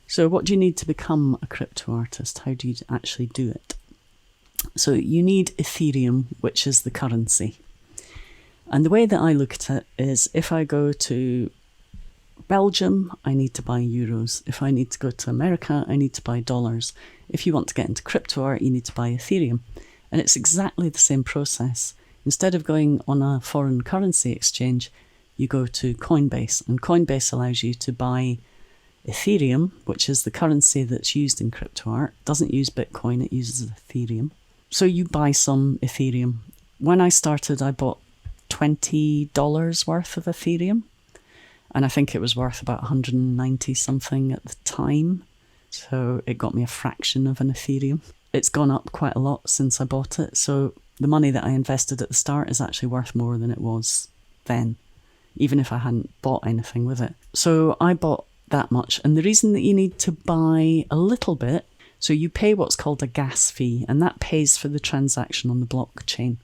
So what do you need to become a crypto artist? How do you actually do it? So you need Ethereum, which is the currency. And the way that I look at it is, if I go to Belgium, I need to buy euros. If I need to go to America, I need to buy dollars. If you want to get into crypto art, you need to buy Ethereum. And it's exactly the same process. Instead of going on a foreign currency exchange, you go to Coinbase. And Coinbase allows you to buy Ethereum, which is the currency that's used in crypto art. It doesn't use Bitcoin, it uses Ethereum. So you buy some Ethereum. When I started, I bought $20 worth of Ethereum. And I think it was worth about 190 something at the time. So it got me a fraction of an Ethereum. It's gone up quite a lot since I bought it. So the money that I invested at the start is actually worth more than it was then, even if I hadn't bought anything with it. So I bought that much. And the reason that you need to buy a little bit, so you pay what's called a gas fee, and that pays for the transaction on the blockchain.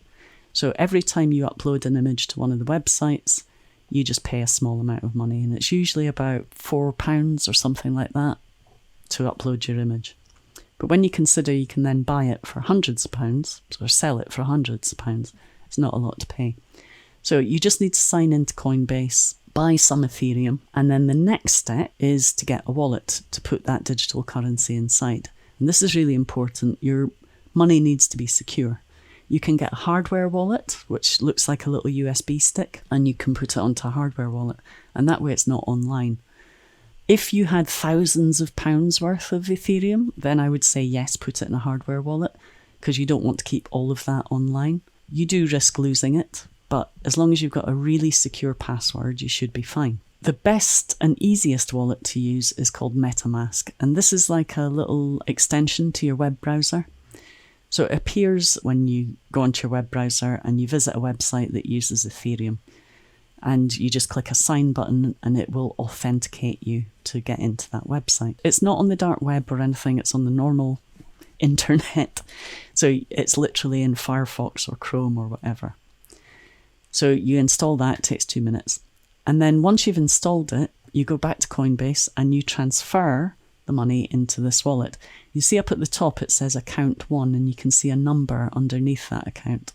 So every time you upload an image to one of the websites, you just pay a small amount of money, and it's usually about £4 or something like that to upload your image. But when you consider you can then buy it for hundreds of pounds, or sell it for hundreds of pounds, it's not a lot to pay. So you just need to sign into Coinbase, buy some Ethereum, and then the next step is to get a wallet to put that digital currency inside. And this is really important. Your money needs to be secure. You can get a hardware wallet, which looks like a little USB stick, and you can put it onto a hardware wallet, and that way it's not online. If you had thousands of pounds worth of Ethereum, then I would say yes, put it in a hardware wallet, because you don't want to keep all of that online. You do risk losing it, but as long as you've got a really secure password, you should be fine. The best and easiest wallet to use is called MetaMask, and this is like a little extension to your web browser. So it appears when you go onto your web browser and you visit a website that uses Ethereum, and you just click a sign button and it will authenticate you to get into that website. It's not on the dark web or anything, it's on the normal internet. So it's literally in Firefox or Chrome or whatever. So you install that, it takes 2 minutes. And then once you've installed it, you go back to Coinbase and you transfer the money into this wallet. You see up at the top it says account 1, and you can see a number underneath that account.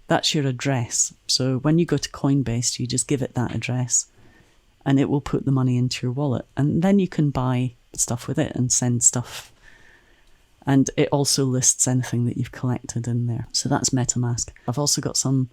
That's your address. So when you go to Coinbase, you just give it that address and it will put the money into your wallet. And then you can buy stuff with it and send stuff. And it also lists anything that you've collected in there. So that's MetaMask. I've also got some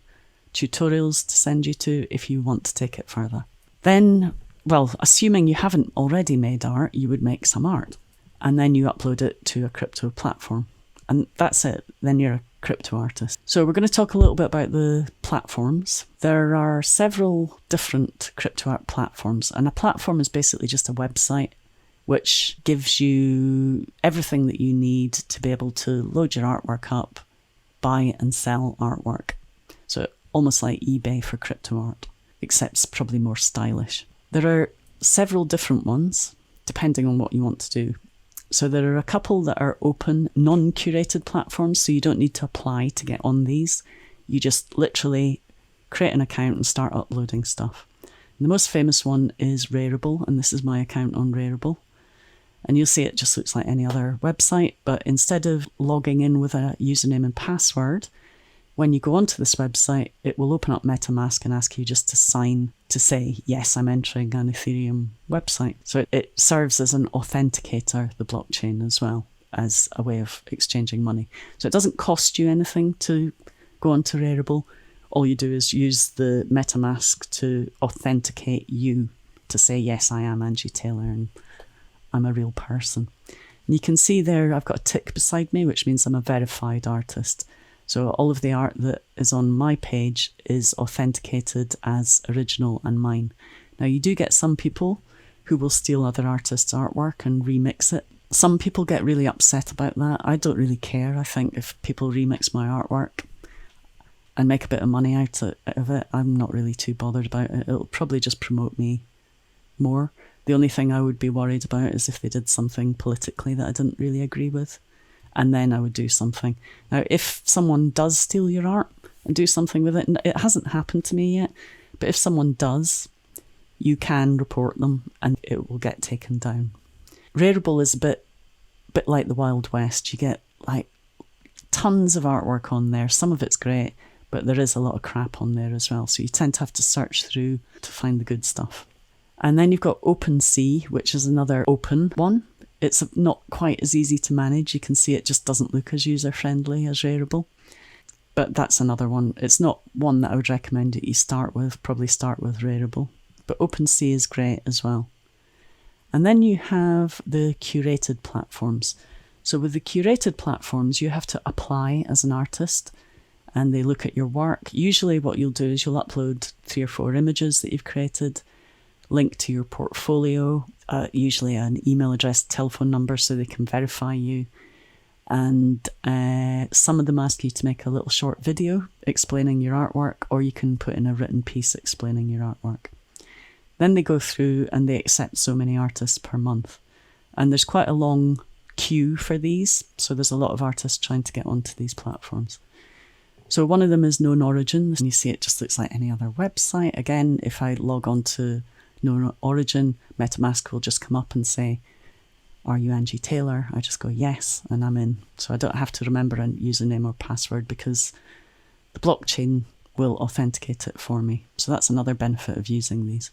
tutorials to send you to if you want to take it further. Then, well, assuming you haven't already made art, you would make some art. And then you upload it to a crypto platform. And that's it. Then you're a crypto artist. So we're going to talk a little bit about the platforms. There are several different crypto art platforms. And a platform is basically just a website which gives you everything that you need to be able to load your artwork up, buy and sell artwork. So almost like eBay for crypto art, except it's probably more stylish. There are several different ones, depending on what you want to do. So there are a couple that are open, non-curated platforms, so you don't need to apply to get on these. You just literally create an account and start uploading stuff. And the most famous one is Rarible, and this is my account on Rarible. And you'll see it just looks like any other website, but instead of logging in with a username and password, when you go onto this website, it will open up MetaMask and ask you just to sign to say, yes, I'm entering an Ethereum website. So it serves as an authenticator, the blockchain, as well as a way of exchanging money. So it doesn't cost you anything to go onto Rarible. All you do is use the MetaMask to authenticate you to say, yes, I am Angie Taylor and I'm a real person. And you can see there I've got a tick beside me, which means I'm a verified artist. So all of the art that is on my page is authenticated as original and mine. Now you do get some people who will steal other artists' artwork and remix it. Some people get really upset about that. I don't really care. I think if people remix my artwork and make a bit of money out of it, I'm not really too bothered about it. It'll probably just promote me more. The only thing I would be worried about is if they did something politically that I didn't really agree with. And then I would do something. Now, if someone does steal your art and do something with it, and it hasn't happened to me yet, but if someone does, you can report them and it will get taken down. Rarible is a bit like the Wild West. You get like tons of artwork on there. Some of it's great, but there is a lot of crap on there as well. So you tend to have to search through to find the good stuff. And then you've got OpenSea, which is another open one. It's not quite as easy to manage. You can see it just doesn't look as user-friendly as Rarible. But that's another one. It's not one that I would recommend that you start with. Probably start with Rarible. But OpenSea is great as well. And then you have the curated platforms. So with the curated platforms, you have to apply as an artist and they look at your work. Usually what you'll do is you'll upload 3 or 4 images that you've created, link to your portfolio, usually an email address, telephone number so they can verify you. And some of them ask you to make a little short video explaining your artwork, or you can put in a written piece explaining your artwork. Then they go through and they accept so many artists per month. And there's quite a long queue for these. So there's a lot of artists trying to get onto these platforms. So one of them is Known Origin. And you see it just looks like any other website. Again, if I log on to Known Origin, MetaMask will just come up and say, "Are you Angie Taylor?" I just go yes, and I'm in. So I don't have to remember a username or password because the blockchain will authenticate it for me. So that's another benefit of using these.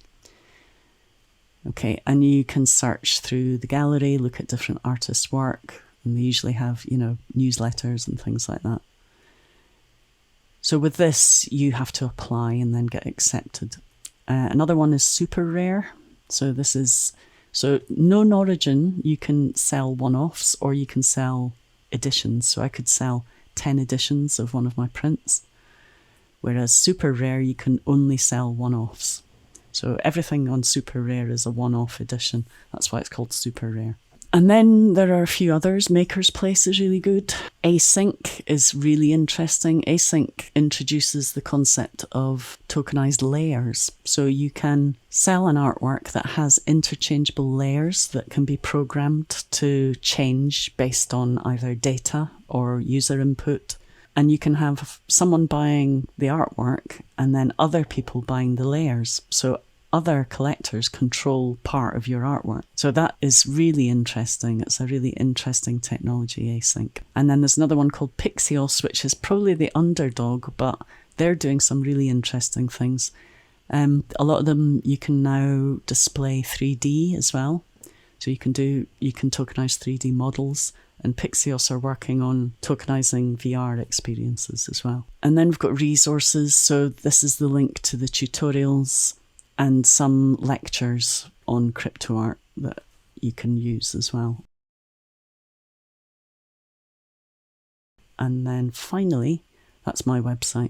Okay, and you can search through the gallery, look at different artists' work, and they usually have, newsletters and things like that. So with this, you have to apply and then get accepted. Another one is Super Rare. So Known Origin, you can sell one-offs or you can sell editions. So I could sell 10 editions of one of my prints, whereas Super Rare, you can only sell one-offs. So everything on Super Rare is a one-off edition. That's why it's called Super Rare. And then there are a few others. Maker's Place is really good. Async is really interesting. Async introduces the concept of tokenized layers. So you can sell an artwork that has interchangeable layers that can be programmed to change based on either data or user input. And you can have someone buying the artwork and then other people buying the layers. So other collectors control part of your artwork. So that is really interesting. It's a really interesting technology, async. And then there's another one called Pixios, which is probably the underdog, but they're doing some really interesting things. A lot of them, you can now display 3D as well. So you can tokenize 3D models, and Pixios are working on tokenizing VR experiences as well. And then we've got resources. So this is the link to the tutorials and some lectures on crypto art that you can use as well. And then finally, that's my website.